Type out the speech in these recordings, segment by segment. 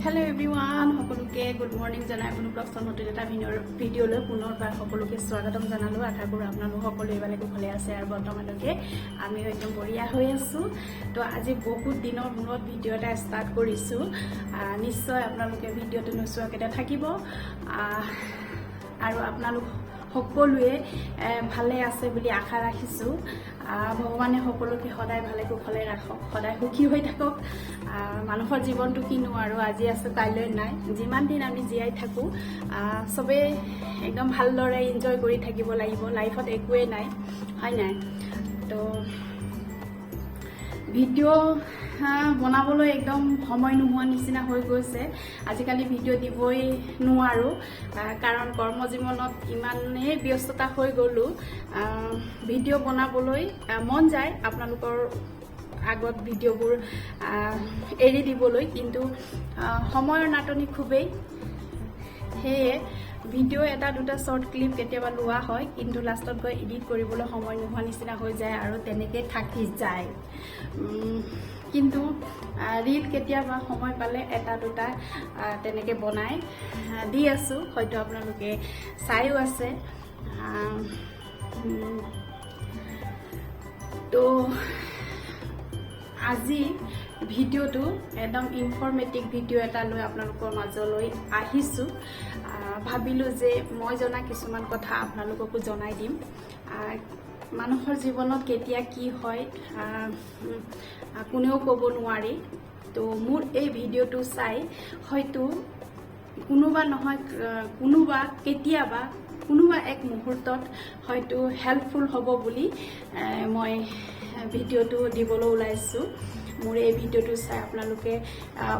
Hello everyone, সকলোকে good morning জনাই কোনো ব্লগৰ নতুন এটা ভিডিঅ'লৈ পুনৰবাৰ সকলোকে স্বাগতম জনালো। আশা কৰো আপোনালোক সকলো এবালে ভালে আছে আৰু বৰ্তমানলৈকে আমি একদম বঢ়িয়া হৈ আছো। তো আজি বহুত দিনৰ মূৰত ভিডিঅ' এটা ষ্টাৰ্ট কৰিছো। নিশ্চয় আপোনালোকে ভিডিঅ'টো নোচোৱাকৈ থাকিব আৰু আপোনালোক সকলোৱে ভালে আছে বুলি আশা ৰাখিছো। ভগৱানে সকলোকে সদায় ভালে কুশলে ৰাখক, সদায় সুখী হৈ থাকক। মানুহৰ জীৱনটো কিনো আৰু আজি আছে কাইলৈ নাই, যিমান দিন আমি জীয়াই থাকো সবে একদম ভালদৰে এনজয় কৰি থাকিব লাগিব। লাইফত একোৱে নাই, হয় নাই? তো ভিডিঅ' বনাবলৈ একদম সময় নোহোৱা নিচিনা হৈ গৈছে। আজিকালি ভিডিঅ' দিবই নোৱাৰো কাৰণ কৰ্মজীৱনত ইমানেই ব্যস্ততা হৈ গ'লো। ভিডিঅ' বনাবলৈ মন যায় আপোনালোকৰ আগত ভিডিঅ'বোৰ এৰি দিবলৈ, কিন্তু সময়ৰ নাটনি খুবেই। সেয়ে ভিডিঅ' এটা দুটা শ্বৰ্ট ক্লিপ কেতিয়াবা লোৱা হয়, কিন্তু লাষ্টত গৈ এডিট কৰিবলৈ সময় নোহোৱা নিচিনা হৈ যায় আৰু তেনেকৈ থাকি যায়। কিন্তু ৰীল কেতিয়াবা সময় পালে এটা দুটা তেনেকৈ বনাই দি আছোঁ, হয়তো আপোনালোকে চাইও আছে। তো আজি ভিডিঅ'টো একদম ইনফৰ্মেটিভ ভিডিঅ' এটা লৈ আপোনালোকৰ মাজলৈ আহিছোঁ। ভাবিলোঁ যে মই জনা কিছুমান কথা আপোনালোককো জনাই দিম। মানুহৰ জীৱনত কেতিয়া কি হয় কোনেও ক'ব নোৱাৰি। তো মোৰ এই ভিডিঅ'টো চাই হয়তো কোনোবা নহয় কোনোবা কেতিয়াবা কোনোবা এক মুহূৰ্তত হয়তো হেল্পফুল হ'ব বুলি মই ভিডিঅ'টো দিবলৈ ওলাইছোঁ। মোৰ এই ভিডিঅ'টো চাই আপোনালোকে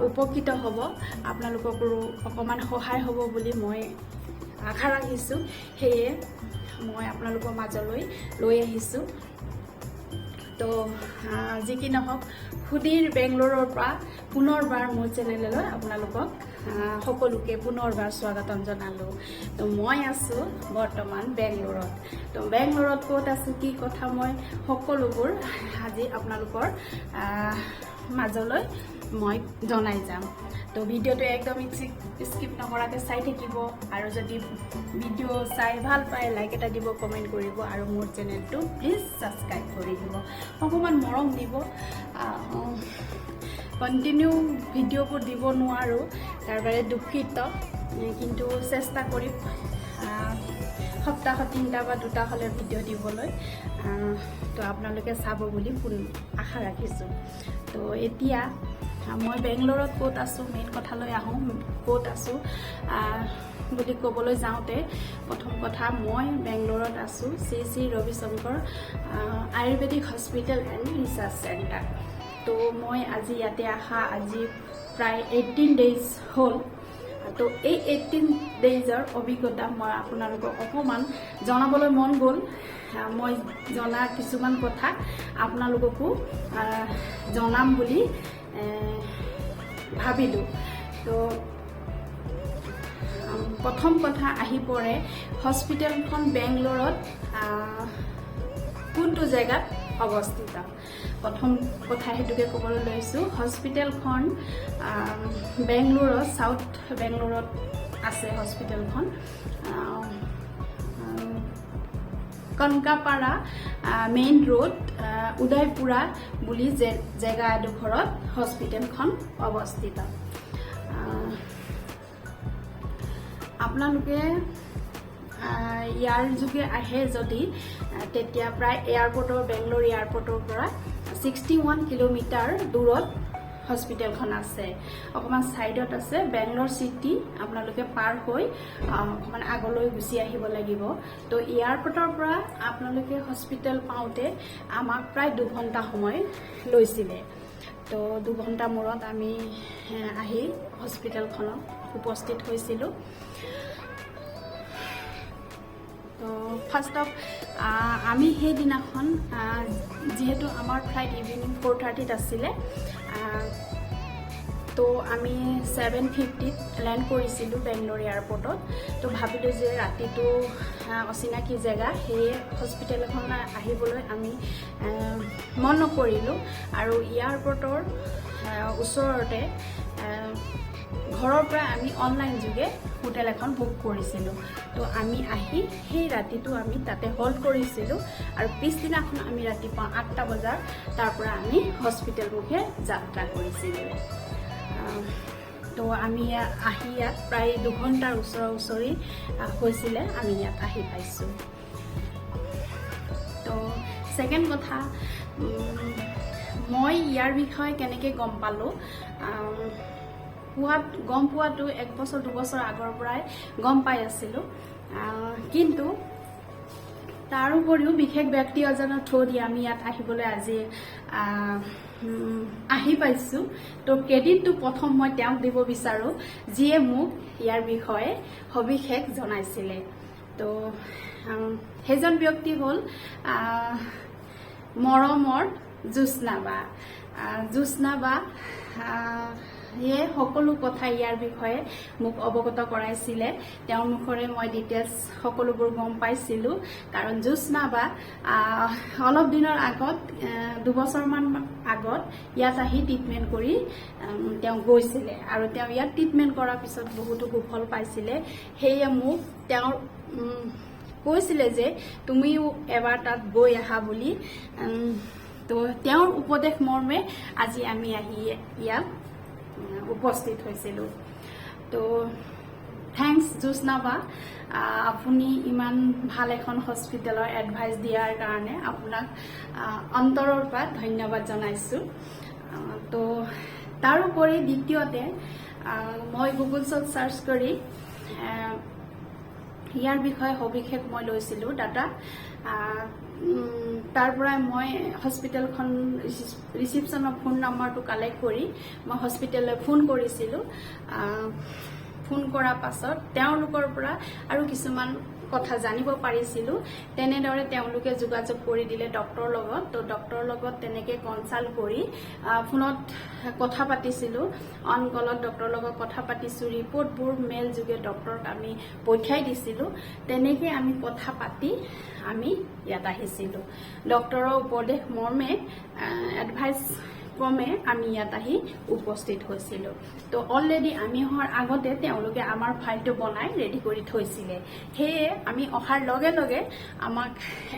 উপকৃত হ'ব, আপোনালোকৰো অকণমান সহায় হ'ব বুলি মই আশা ৰাখিছোঁ। সেয়ে মই আপোনালোকৰ মাজলৈ লৈ আহিছোঁ। তো যি কি নহওক, সুধীৰ বেংগলোৰৰ পৰা পুনৰবাৰ মোৰ চেনেললৈ আপোনালোকক সকলোকে পুনৰবাৰ স্বাগতম জনালোঁ। তো মই আছোঁ বৰ্তমান বেংগলোৰত। তো বেংগলোৰত ক'ত আছোঁ, কি কথা, মই সকলোবোৰ আজি আপোনালোকৰ মাজলৈ মই জনাই যাম। তো ভিডিঅ'টো একদম স্কিপ নকৰাকৈ চাই থাকিব, আৰু যদি ভিডিঅ' চাই ভাল পায় লাইক এটা দিব, কমেণ্ট কৰিব, আৰু মোৰ চেনেলটো প্লিজ ছাবস্ক্ৰাইব কৰি দিব, অকণমান মৰম দিব। কণ্টিনিউ ভিডিঅ'বোৰ দিব নোৱাৰোঁ, তাৰ বাবে দুখিত, কিন্তু চেষ্টা কৰিম সপ্তাহত 3টা বা 2টা হ'লে ভিডিঅ' দিবলৈ। তো আপোনালোকে চাব বুলি আশা ৰাখিছোঁ। তো এতিয়া মই বেংগলোৰত ক'ত আছোঁ, মেইন কথালৈ আহোঁ। ক'ত আছোঁ বুলি ক'বলৈ যাওঁতে প্ৰথম কথা, মই বেংগলোৰত আছোঁ Shri Shri Ravishankar Ayurvedic hospital and research centre. তো মই আজি ইয়াতে আজি প্ৰায় 18 ডেইজ হ'ল। তো এই 18 ডেইজৰ অভিজ্ঞতা মই আপোনালোকক অকণমান জনাবলৈ মন গ'ল। মই জনা কিছুমান কথা আপোনালোককো জনাম বুলি ভাবিলোঁ। তো প্ৰথম কথা আহি পৰে, হস্পিটেলখন বেংগলোৰত কোনটো জেগাত অৱস্থিত। প্ৰথম কথা সেইটোকে ক'বলৈ লৈছোঁ। হস্পিটেলখন বেংগলোৰত, চাউথ বেংগলোৰত আছে হস্পিটেলখন। কনকাপাৰা মেইন ৰোড, উদয়পুৰা বুলি জেগা এডোখৰত হস্পিটেলখন অৱস্থিত। আপোনালোকে ইয়াৰ যোগে আহে যদি, তেতিয়া প্ৰায় এয়াৰপৰ্টৰ, বেংগলোৰ এয়াৰপৰ্টৰ পৰা 61 কিলোমিটাৰ দূৰত হস্পিটেলখন আছে। অকণমান ছাইডত আছে। বেংগলোৰ চিটি আপোনালোকে পাৰ হৈ অকণমান আগলৈ গুচি আহিব লাগিব। তো এয়াৰপৰ্টৰ পৰা আপোনালোকে হস্পিটেল পাওঁতে আমাক প্ৰায় 2 ঘণ্টা সময় লৈছিলে। তো 2 ঘণ্টা মূৰত আমি আহি হস্পিটেলখনত উপস্থিত হৈছিলোঁ। তো ফাৰ্ষ্ট অফ আমি সেইদিনাখন, যিহেতু আমাৰ ফ্লাইট ইভিনিং 4:30ত আছিলে, তো আমি 7:50ত লেণ্ড কৰিছিলোঁ বেংগলোৰ এয়াৰপৰ্টত। তো ভাবিলোঁ যে ৰাতিটো অচিনাকি জেগা, সেয়ে হস্পিটেল এখন আহিবলৈ আমি মন নকৰিলোঁ। আৰু এয়াৰপৰ্টৰ ওচৰতে ঘৰৰ পৰা আমি অনলাইন যোগে হোটেল এখন বুক কৰিছিলোঁ। তো আমি আহি সেই ৰাতিটো আমি তাতে হোল্ড কৰিছিলোঁ আৰু পিছদিনাখন আমি ৰাতিপুৱা 8টা বজাৰ তাৰ পৰা আমি হস্পিটেলমুখে যাত্ৰা কৰিছিলোঁ। তো আমি আহি ইয়াত প্ৰায় 2 ঘণ্টাৰ ওচৰা-ওচৰি হৈছিলে আমি ইয়াত আহি পাইছোঁ। তো ছেকেণ্ড কথা, মই ইয়াৰ বিষয়ে কেনেকৈ গম পালোঁ, গম পোৱাটো 1 বছৰ 2 বছৰ আগৰ পৰাই গম পাই আছিলোঁ, কিন্তু তাৰ উপৰিও বিশেষ ব্যক্তি এজনৰ থ্ৰু দি আমি ইয়াত আহিবলৈ আজি আহি পাইছোঁ। তো ক্ৰেডিটটো প্ৰথম মই তেওঁক দিব বিচাৰোঁ, যিয়ে মোক ইয়াৰ বিষয়ে সবিশেষ জনাইছিলে। তো সেইজন ব্যক্তি হ'ল মৰমৰ জ্যোৎস্না বা ইয়ে সকলো কথা ইয়াৰ বিষয়ে মোক অৱগত কৰাইছিলে। তেওঁৰ মুখৰে মই ডিটেইলছ সকলোবোৰ গম পাইছিলোঁ, কাৰণ জ্যোৎস্না বা অলপ দিনৰ আগত 2 বছৰমান আগত ইয়াত আহি ট্ৰিটমেণ্ট কৰি তেওঁ গৈছিলে আৰু তেওঁ ইয়াত ট্ৰিটমেণ্ট কৰাৰ পিছত বহুতো সুফল পাইছিলে। সেয়ে মোক তেওঁৰ কৈছিলে যে তুমিও এবাৰ তাত গৈ আহা বুলি। তো তেওঁৰ উপদেশ মৰ্মে আজি আমি আহি ইয়াত উপস্থিত হৈছিলোঁ। তো থেংকছ জ্যোৎস্না বা, আপুনি ইমান ভাল এখন হস্পিটেলৰ এডভাইচ দিয়াৰ কাৰণে আপোনাক অন্তৰৰ পৰা ধন্যবাদ জনাইছোঁ। তো তাৰোপৰি দ্বিতীয়তে মই গুগলছত চাৰ্চ কৰি ইয়াৰ বিষয়ে সবিশেষ মই লৈছিলোঁ ডাটা। তাৰ পৰাই মই হস্পিটেলখন ৰিচিপশ্যনৰ ফোন নম্বৰটো কালেক্ট কৰি মই হস্পিটেললৈ ফোন কৰিছিলোঁ। ফোন কৰাৰ পাছত তেওঁলোকৰ পৰা আৰু কিছুমান কথা জানিব পাৰিছিলোঁ। তেনেদৰে তেওঁলোকে যোগাযোগ কৰি দিলে ডক্টৰৰ লগত। তো ডক্টৰৰ লগত তেনেকৈ কনচাল্ট কৰি ফোনত কথা পাতিছিলোঁ, অন কলত ডক্টৰৰ লগত কথা পাতিছোঁ, ৰিপৰ্টবোৰ মেইল যোগে ডক্টৰক আমি পঠিয়াই দিছিলোঁ। তেনেকৈ আমি কথা পাতি আমি ইয়াত আহিছিলোঁ। ডক্টৰৰ উপদেশ মৰ্মে এডভাইচ ক্ৰমে আমি ইয়াত আহি উপস্থিত হৈছিলোঁ। তো অলৰেডি আমি অহাৰ আগতে তেওঁলোকে আমাৰ ফাইলটো বনাই ৰেডি কৰি থৈছিলে। সেয়ে আমি অহাৰ লগে লগে আমাক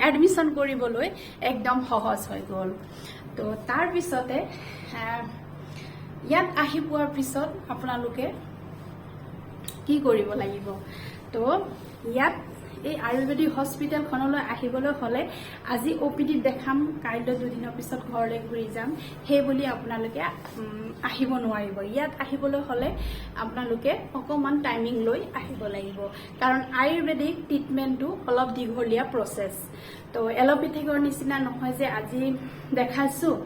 এডমিশ্যন কৰিবলৈ একদম সহজ হৈ গ'ল। তো তাৰপিছতে ইয়াত আহি পোৱাৰ পিছত আপোনালোকে কি কৰিব লাগিব। তো ইয়াত এই আয়ুৰ্বেদিক হস্পিটেলখনলৈ আহিবলৈ হ'লে আজি OPD দেখাম, কাইলৈ 2 দিনৰ পিছত ঘৰলৈ ঘূৰি যাম, সেই বুলি আপোনালোকে আহিব নোৱাৰিব। ইয়াত আহিবলৈ হ'লে আপোনালোকে অকণমান টাইমিং লৈ আহিব লাগিব, কাৰণ আয়ুৰ্বেদিক ট্ৰিটমেণ্টটো অলপ দীঘলীয়া প্ৰচেছ। তো এল'পেথিকৰ নিচিনা নহয় যে আজি দেখাইছোঁ,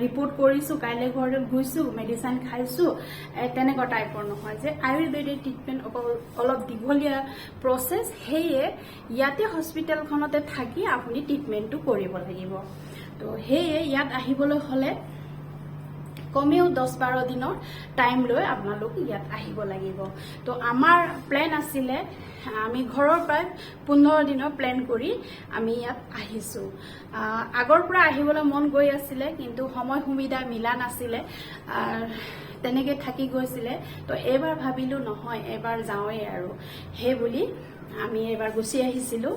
ৰিপৰ্ট কৰিছোঁ, কাইলৈ ঘৰলৈ গৈছোঁ, মেডিচিন খাইছোঁ, তেনেকুৱা টাইপৰ নহয়। যে আয়ুৰ্বেদিক ট্ৰিটমেণ্ট অলপ দীঘলীয়া প্ৰচেছ। সেয়ে ইয়াতে হস্পিটেলখনতে থাকি আপুনি ট্ৰিটমেণ্টটো কৰিব লাগিব। তো সেয়ে ইয়াত আহিবলৈ হ'লে কমেও 10-12 দিনৰ টাইম লৈ আপোনালোক ইয়াত আহিব লাগিব। তো আমাৰ প্লেন আছিলে, আমি ঘৰৰ পৰাই 15 দিনৰ প্লেন কৰি আমি ইয়াত আহিছোঁ। আগৰ পৰা আহিবলৈ মন গৈ আছিলে, কিন্তু সময় সুবিধা মিলা নাছিলে, তেনেকৈ থাকি গৈছিলে। তো এইবাৰ ভাবিলোঁ নহয়, এবাৰ যাওঁৱেই আৰু, সেই বুলি আমি এইবাৰ গুচি আহিছিলোঁ।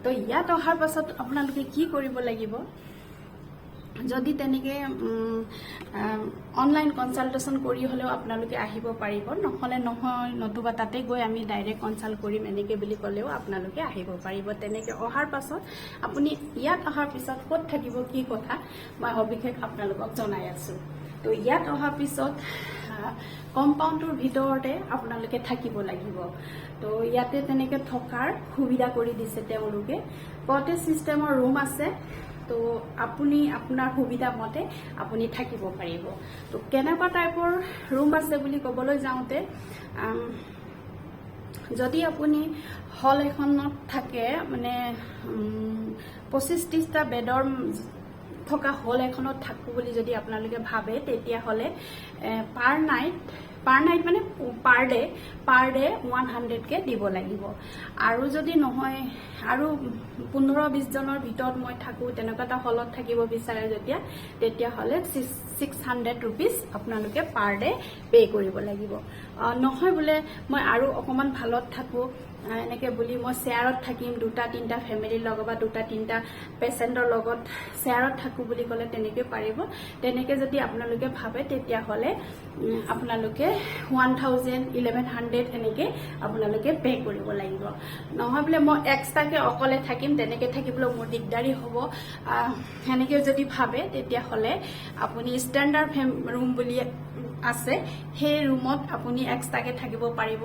তো ইয়াত অহাৰ পাছত আপোনালোকে কি কৰিব লাগিব, যদি তেনেকৈ অনলাইন কনচাল্টেশ্যন কৰি হ'লেও আপোনালোকে আহিব পাৰিব, নহ'লে নহয়, নতুবা তাতে গৈ আমি ডাইৰেক্ট কনচাল্ট কৰিম এনেকৈ বুলি ক'লেও আপোনালোকে আহিব পাৰিব। তেনেকৈ অহাৰ পাছত আপুনি ইয়াত অহাৰ পিছত ক'ত থাকিব, কি কথা মই সবিশেষ আপোনালোকক জনাই আছোঁ। তো ইয়াত অহাৰ পিছত কম্পাউণ্ডটোৰ ভিতৰতে আপোনালোকে থাকিব লাগিব। তো ইয়াতে তেনেকৈ থকাৰ সুবিধা কৰি দিছে তেওঁলোকে। কটেজ ছিষ্টেমৰ ৰুম আছে। তো আপুনি আপোনাৰ সুবিধা মতে আপুনি থাকিব পাৰিব। তো কেনেকুৱা টাইপৰ ৰুম আছে বুলি ক'বলৈ যাওঁতে, যদি আপুনি হল এখনত থাকে, মানে 25-30টা বেডৰ থকা হল এখনত থাকোঁ বুলি যদি আপোনালোকে ভাবে, তেতিয়াহ'লে পাৰ নাইট পাৰ নাইট মানে পাৰ ডে 100কে দিব লাগিব আৰু যদি নহয় আৰু 15-20 জনৰ ভিতৰত মই থাকো তেনেকুৱা এটা হলত থাকিব বিচাৰে তেতিয়া হলে 600 rupees আপোনালোকে পাৰ ডে পে কৰিব লাগিব নহয় বোলে মই আৰু অকমান ভালত থাকো এনেকে বুলি মই শেয়াৰত থাকিম 2-3টা ফ্যামিলিৰ লগত বা 2-3টা পেশেন্টৰ লগত শেয়াৰত থাকো বুলি কলে তেনেকে পাৰিব তেনেকে যদি আপোনালোকে ভাবে তেতিয়া হলে আপোনালোকে 1100 এনেকে আপোনালোকে পে কৰিব লাগিব নহয় বোলে মই এক্সট্ৰাকে অকলে থাকিম তেনেকে থাকিবলৈ মোৰ দিগদাৰি হ'ব এনেকে যদি ভাবে তেতিয়া হলে আপুনি ষ্টেণ্ডাৰ্ড ৰুম বুলি আছে সেই ৰুমত আপুনি এক্সট্ৰাকে থাকিব পাৰিব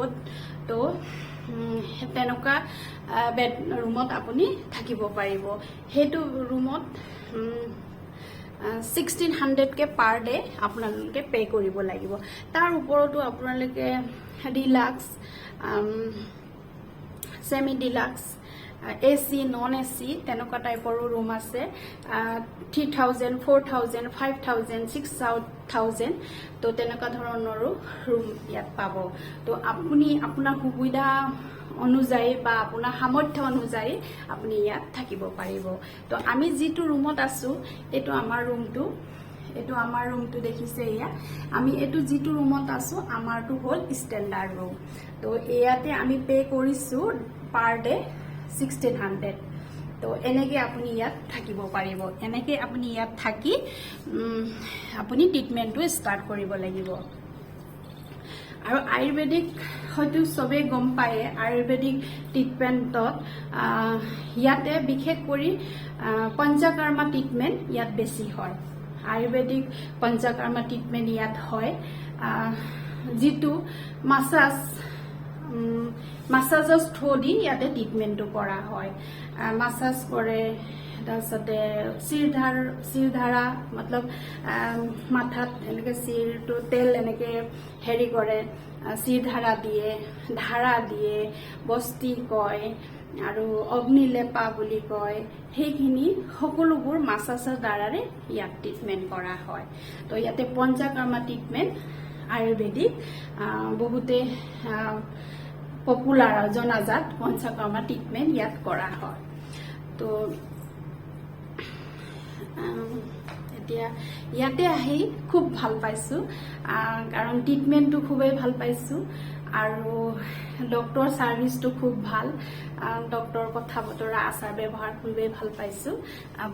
তো তেনেকুৱা বেড ৰুমত আপুনি থাকিব পাৰিব হেতু ৰুমত 1600কে পাৰ ডে আপোনালোকে পে কৰিব লাগিব তাৰ ওপৰতো আপোনালোকে deluxe semi deluxe AC non AC তেনেকুৱা টাইপৰো ৰুম আছে 3000 4000 5000 6000 তো তেনেকুৱা ধৰণৰো ৰুম ইয়াত পাব তো আপুনি আপোনাৰ সুবিধা অনুযায়ী বা আপোনাৰ সামৰ্থ্য অনুযায়ী আপুনি ইয়াত থাকিব পাৰিব তো আমি যেটো ৰুমত আছো এটো আমাৰ ৰুমটো দেখিছে ইয়া আমি এটো যেটো ৰুমত আছো আমাৰটো হল ষ্টেণ্ডাৰ্ড ৰুম তো ইয়াতে আমি পে কৰিছো পাৰ ডে 1600 তো এনেকে আপুনি ইয়াত থাকিব পাৰিব এনেকে আপুনি ইয়াত থাকি আপুনি ট্ৰিটমেন্টটো ষ্টাৰ্ট কৰিব লাগিব আৰু আয়ুৰ্বেদিক হয়তো সবে গম পায় আয়ুৰ্বেদিক ট্ৰিটমেন্টত ইয়াতে বিশেষ কৰি পঞ্চকৰ্মা ট্ৰিটমেন্ট ইয়াত বেছি হয় আয়ুৰ্বেদিক পঞ্চকৰ্মা ট্ৰিটমেন্ট ইয়াত হয় যেটো মাসাজৰ থ্ৰু দি ইয়াতে ট্ৰিটমেন্টটো কৰা হয় মাসাজ কৰে তাৰছতে শিৰধাৰা मतलब মাথাত এনেকে শিৰটো তেল এনেকে হেৰি কৰে শিৰধাৰা দিয়ে বস্তি কয় আৰু অগ্নিলেপা বুলি কয় সেইখিনি সকলোবোৰ মাসাজৰ দ্বাৰাৰে ইয়াত ট্ৰিটমেন্ট কৰা হয় তো ইয়াতে পঞ্চকৰ্মা ট্ৰিটমেন্ট আয়ুৰ্বেদিক বহুতে পপুলাৰ জনাজাত পঞ্চকৰ্মা ট্ৰিটমেন্ট ইয়াত কৰা হয় তো এতিয়া ইয়াতে আহি খুব ভাল পাইছো কাৰণ ট্ৰিটমেন্টটো খুবেই ভাল পাইছো আৰু ডক্টৰ সাৰ্ভিসটো খুব ভাল ডক্টৰ কথা বতৰা আচাৰ ব্যৱহাৰ খুবেই ভাল পাইছো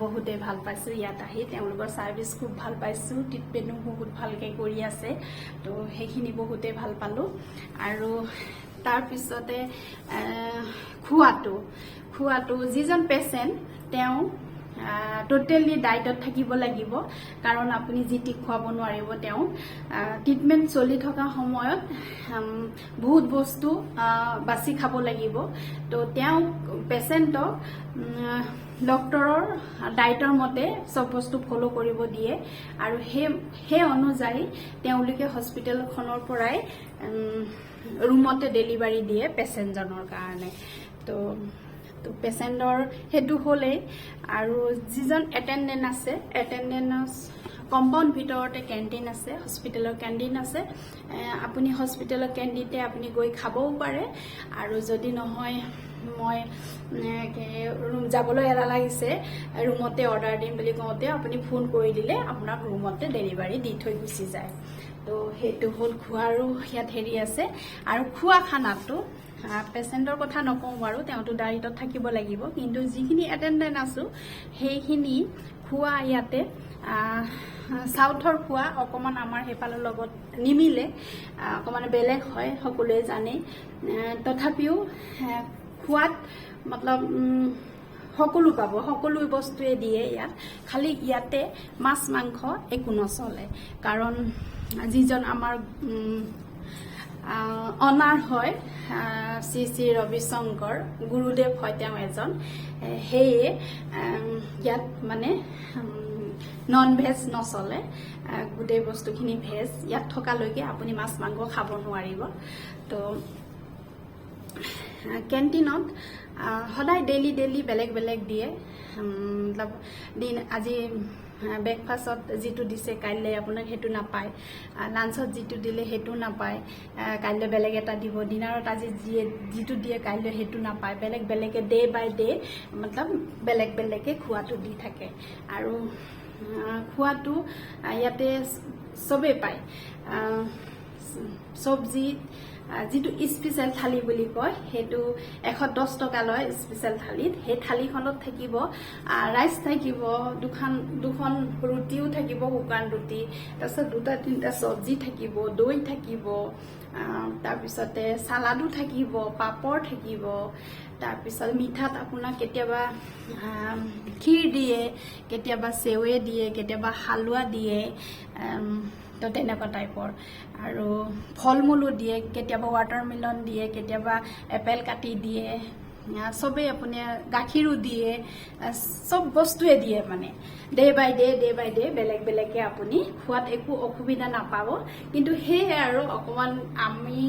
বহুতে ভাল পাইছো ইয়াত আহি তেওঁলোকৰ সাৰ্ভিস খুব ভাল পাইছো ট্ৰিটমেন্টও বহুত ভালকে কৰি আছে তো সেইখিনি বহুতে ভাল পালো আৰু তাৰ পিছতে খুৱাটো যিজন পেশেন্ট তেওঁ টোটালি ডায়েটত থাকিব লাগিব কাৰণ আপুনি জিটি খুৱাব নোৱাৰিব তেওঁ ট্ৰিটমেন্ট চলি থকা সময়ত বহুত বস্তু বাছি খাব লাগিব তো তেওঁ পেশেন্টক ডক্টৰৰ ডায়েটৰ মতে সব বস্তু ফলো কৰিব দিয়ে আৰু হে অনুযায়ী তেওঁলোকে হস্পিটেলখনৰ পৰাই ৰুমতে ডেলিভাৰী দিয়ে পেশেন্টজনৰ কাৰণে তো পেশেন্টৰ হেতু হলে আৰু যিজন এটেন্ডেন্ট আছে এটেন্ডেন্টস কম্পাউণ্ড ভিতৰতে কেন্টিন আছে হস্পিটেলৰ কেন্টিন আছে আপুনি হস্পিটেলৰ কেন্টিনতে আপুনি গৈ খাবও পাৰে আৰু যদি নহয় মই ৰুম যাবলৈ এলা লাগিছে ৰুমতে অৰ্ডাৰ দিম বুলি কওঁতে আপুনি ফোন কৰি দিলে আপোনাক ৰুমতে ডেলিভাৰী দি থৈ গুচি যায় তো হেতু হল খোৱাৰো ইয়াত হেৰি আছে আৰু খোৱা খানাটো পেশেন্টৰ কথা নকওঁ বাৰু তেওঁটো ডায়েটত থাকিব লাগিব কিন্তু যিখিনি এটেন্ডেন্ট আছো সেইখিনি খোৱা ইয়াতে সাউথৰ খোৱা অকমান আমাৰ হেপালৰ লগত নিমিলে অকমান বেলেগ হয় সকলোৱে জানে তথাপিও খোৱাত मतलब সকলো পাব সকলো বস্তুৱে দিয়ে ইয়াত খালি ইয়াতে মাছ মাংস একো নচলে কাৰণ যিজন আমাৰ অনাৰ হয় শ্ৰী ৰবিশংকৰ গুৰুদেৱ হয় তেওঁ এজন হেয়ে ইয়াত মানে নন ভেজ নচলে গোটেই বস্তুখিনি ভেজ ইয়াত থকালৈকে আপুনি মাছ মাংস খাব নোৱাৰিব তো কেন্টিনত সদায় ডেইলি বেলেগ বেলেগ দিয়ে मतलब দিন আজি ব্ৰেকফাষ্টত যিটো দিছে কাইলৈ আপোনাক সেইটো নাপায়, লাঞ্চত যিটো দিলে সেইটো নাপায়, কাইলৈ বেলেগ এটা দিব, ডিনাৰত আজি যিটো দিয়ে কাইলৈ সেইটো নাপায়, বেলেগ বেলেগে ডে বাই ডে মতলব বেলেগ বেলেগে খোৱাটো দি থাকে। আৰু খোৱাটো ইয়াতে চবেই পায়। চব্জি যিটো স্পেচিয়েল থালি বুলি কয় সেইটো 110 টকা লয় স্পেচিয়েল থালিত। সেই থালিখনত থাকিব ৰাইচ থাকিব, দুখন ৰুটিও থাকিব, শুকান ৰুটি, তাৰপিছত 2-3টা চব্জি থাকিব, দৈ থাকিব, তাৰপিছতে চালাডো থাকিব, পাপৰ থাকিব, তাৰপিছত মিঠাত আপোনাক কেতিয়াবা ক্ষীৰ দিয়ে, কেতিয়াবা চেৱে দিয়ে, কেতিয়াবা হালোৱা দিয়ে, তো তেনেকুৱা টাইপৰ। আৰু ফল মূলো দিয়ে, কেতিয়াবা ৱাটাৰমেলন দিয়ে, কেতিয়াবা এপেল কাটি দিয়ে, চবেই আপুনি গাখীৰো দিয়ে, চব বস্তুৱে দিয়ে। মানে ডে বাই ডে বেলেগ বেলেগকৈ আপুনি খোৱাত একো অসুবিধা নাপাব। কিন্তু সেয়ে আৰু অকণমান আমি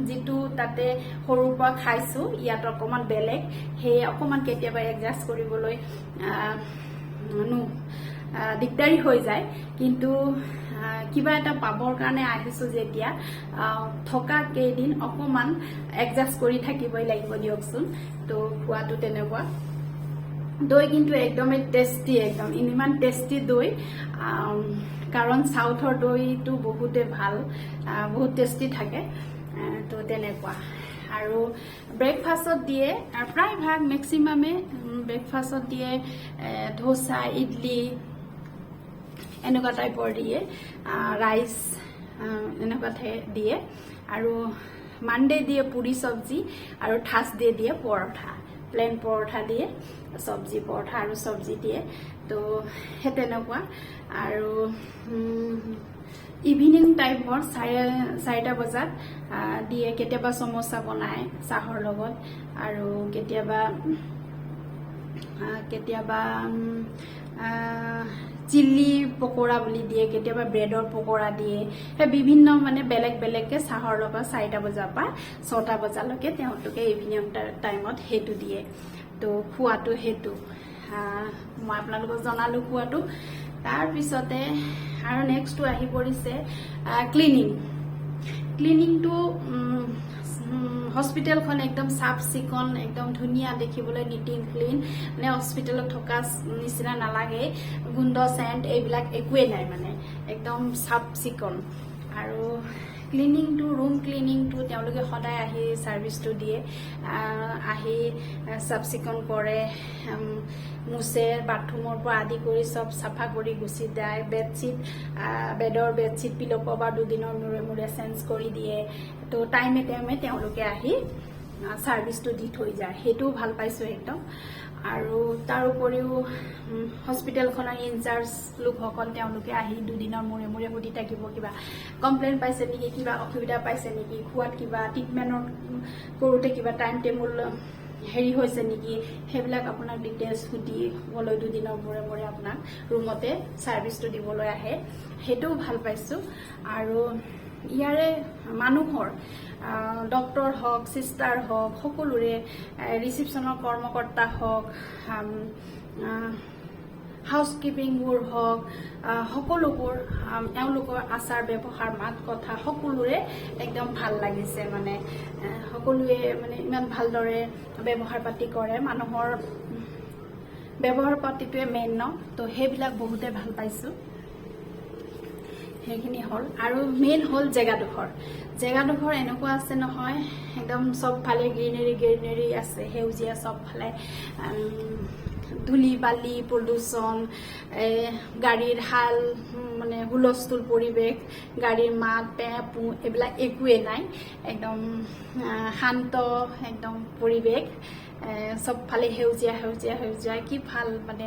যিটো তাতে সৰুৰ পৰা খাইছোঁ ইয়াত অকণমান বেলেগ, সেয়ে অকণমান কেতিয়াবা এডজাষ্ট কৰিবলৈ দিগদাৰী হৈ যায়। কিন্তু কিবা এটা পাবৰ কাৰণে আহিছোঁ যেতিয়া থকা কেইদিন অকণমান এডজাষ্ট কৰি থাকিবই লাগিব দিয়কচোন। তো খোৱাটো তেনেকুৱা। দৈ কিন্তু একদমেই টেষ্টি, একদম ইমান টেষ্টি দৈ, কাৰণ চাউথৰ দৈটো বহুতে ভাল, বহুত টেষ্টি থাকে। তো তেনেকুৱা। আৰু ব্ৰেকফাষ্টত দিয়ে প্ৰায়ভাগ মেক্সিমামে ব্ৰেকফাষ্টত দিয়ে ধোচা, ইডলি এনেকুৱা টাইপৰ দিয়ে, ৰাইচ এনেকুৱা দিয়ে। আৰু মানডে দিয়ে পুৰি চব্জি, আৰু থাৰ্চডে দিয়ে পৰঠা, প্লেন পৰঠা দিয়ে, চব্জি পৰঠা আৰু চব্জি দিয়ে। তো সেই তেনেকুৱা। আৰু ইভিনিং টাইমৰ 4টা বজাত দিয়ে, কেতিয়াবা সমোচা বনায় চাহৰ লগত, আৰু কেতিয়াবা চিলি পকোৰা বুলি দিয়ে, কেতিয়াবা ব্ৰেডৰ পকোৰা দিয়ে। সেই বিভিন্ন মানে বেলেগ বেলেগকৈ চাহৰ লগত 4টা বজাৰ পৰা 6টা বজালৈকে তেওঁলোকে ইভিনিং টাইমত সেইটো দিয়ে। তো খোৱাটো সেইটো মই আপোনালোকক জনালোঁ খোৱাটো। তাৰপিছতে আৰু নেক্সটটো আহি পৰিছে ক্লিনিংটো। হস্পিটেলখন একদম চাফ চিকুণ, একদম ধুনীয়া দেখিবলৈ, নিট এণ্ড ক্লিন, মানে হস্পিটেলত থকা নিচিনা নালাগে। গোন্ধ চেণ্ট এইবিলাক একোৱেই নাই, মানে একদম চাফ চিকুণ। আৰু ৰুম ক্লিনিংটো তেওঁলোকে সদায় আহি ছাৰ্ভিচটো দিয়ে, আহি চাফ চিকুণ কৰে, মুচে, বাথৰুমৰ পৰা আদি কৰি চব চাফা কৰি গুচি যায়। বেডৰ বেডশ্বীট পিল' কভাৰ 2 দিনৰ মূৰে মূৰে চেঞ্জ কৰি দিয়ে। তো টাইমে তেওঁলোকে আহি ছাৰ্ভিচটো দি থৈ যায়, সেইটোও ভাল পাইছোঁ একদম। আৰু তাৰ উপৰিও হস্পিটেলখনৰ ইনচাৰ্জ লোকসকল তেওঁলোকে আহি 2 দিনৰ মূৰে মূৰে সুধি থাকিব, কিবা কমপ্লেইন পাইছে নেকি, কিবা অসুবিধা পাইছে নেকি, খোৱাত কিবা ট্ৰিটমেণ্ট কৰোঁতে কিবা টাইম টেবুল হৈছে নেকি, সেইবিলাক আপোনাক ডিটেইলছ সুধিবলৈ 2 দিনৰ মূৰে মূৰে আপোনাক ৰুমতে ছাৰ্ভিচটো দিবলৈ আহে, সেইটোও ভাল পাইছোঁ। আৰু ইয়াৰে মানুহৰ ডক্টৰ হওক, চিষ্টাৰ হওক, সকলোৰে, ৰিচিপশ্যনৰ কৰ্মকৰ্তা হওক, হাউচকিপিংবোৰ হওক, সকলোবোৰ এওঁলোকৰ আচাৰ ব্যৱহাৰ, মাত কথা সকলোৰে একদম ভাল লাগিছে। মানে সকলোৱে মানে ইমান ভালদৰে ব্যৱহাৰ পাতি কৰে, মানুহৰ ব্যৱহাৰ পাতিটোৱে মেইন ন, তো সেইবিলাক বহুতে ভাল পাইছোঁ। সেইখিনি হ'ল। আৰু মেইন হ'ল জেগাডোখৰ এনেকুৱা আছে নহয়, একদম চবফালে গ্ৰীনেৰী আছে, সেউজীয়া চবফালে, ধূলি বালি পলিউশ্যন, গাড়ীৰ হাল, মানে হুলস্থুল পৰিৱেশ, গাড়ীৰ মাত পেঁ এইবিলাক একোৱেই নাই, একদম শান্ত একদম পৰিৱেশ, চবফালে সেউজীয়া কি ভাল, মানে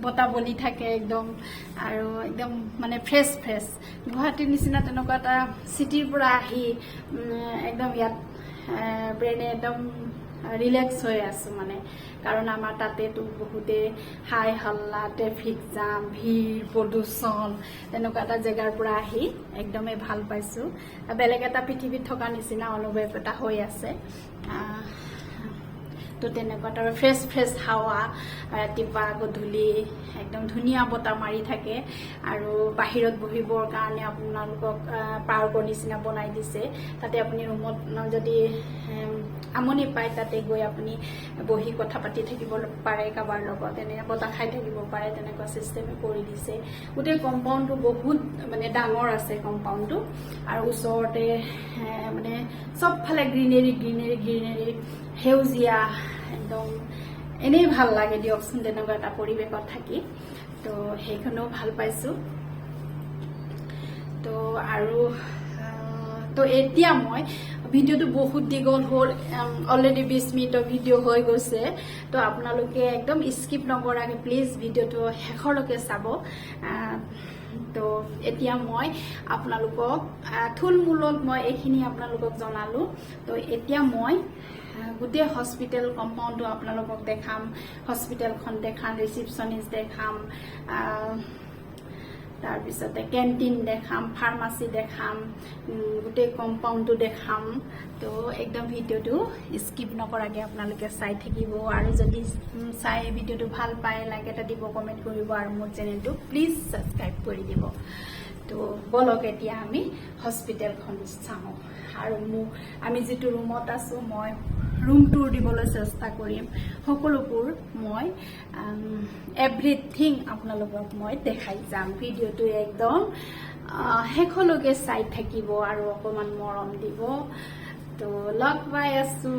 বতাহ বলি থাকে একদম, আৰু একদম মানে ফ্ৰেছ গুৱাহাটীৰ নিচিনা তেনেকুৱা এটা চিটিৰ পৰা আহি একদম ইয়াত ব্ৰেইনে একদম ৰিলেক্স হৈ আছোঁ। মানে কাৰণ আমাৰ তাতেতো বহুতে হাই হাল্লা, ট্ৰেফিক জাম, ভিৰ, পলিউশ্যন, তেনেকুৱা এটা জেগাৰ পৰা আহি একদমেই ভাল পাইছোঁ। বেলেগ এটা পৃথিৱীত থকা নিচিনা অনুভৱ এটা হৈ আছে। তো তেনেকুৱা তাৰ ফ্ৰেছ হাৱা ৰাতিপুৱা গধূলি একদম ধুনীয়া বতাহ মাৰি থাকে আৰু বাহিৰত বহিবৰ কাৰণে আপোনালোকক পাৰ্কৰ নিচিনা বনাই দিছে তাতে আপুনি ৰুমত যদি আমনি পায় তাতে গৈ আপুনি বহি কথা পাতি থাকিব পাৰে কাৰোবাৰ লগত এনে বতাহ খাই থাকিব পাৰে তেনেকুৱা চিষ্টেমে কৰি দিছে গোটেই কম্পাউণ্ডটো বহুত মানে ডাঙৰ আছে কম্পাউণ্ডটো আৰু ওচৰতে মানে চবফালে গ্ৰীনেৰী সেউজীয়া একদম এনেই ভাল লাগে দিয়কচোন তেনেকুৱা এটা পৰিৱেশত থাকি তো সেইখনো ভাল পাইছো তো আৰু তো এতিয়া মই ভিডিঅ'টো বহুত দীঘল হ'ল অলৰেডি 20 মিনিটৰ ভিডিঅ' হৈ গৈছে তো আপোনালোকে একদম স্কিপ নকৰাকে প্লিজ ভিডিঅ'টো শেষলৈকে চাব তো এতিয়া মই আপোনালোকক থুলমূলত মই এইখিনি আপোনালোকক জনালো তো এতিয়া মই গোটেই হস্পিটেল কম্পাউণ্ডটো আপোনালোকক দেখাম হস্পিটেলখন দেখাম ৰিচিপশ্যনিষ্ট দেখাম তাৰপিছতে কেণ্টিন দেখাম ফাৰ্মাচী দেখাম গোটেই কম্পাউণ্ডটো দেখাম তো একদম ভিডিঅ'টো স্কিপ নকৰাকৈ আপোনালোকে চাই থাকিব আৰু যদি চাই ভিডিঅ'টো ভাল পায় লাইক এটা দিব কমেণ্ট কৰিব আৰু মোৰ চেনেলটো প্লিজ ছাবস্ক্ৰাইব কৰি দিব তো বলক এতিয়া আমি হস্পিটেলখন চাওঁ আৰু আমি যিটো ৰুমত আছোঁ মই ৰুম টুৰ দিবলৈ চেষ্টা কৰিম সকলোবোৰ মই এভৰিথিং আপোনালোকক মই দেখাই যাম ভিডিঅ'টো একদম শেষলৈকে চাই থাকিব আৰু অকণমান মৰম দিব তো লগ পাই আছোঁ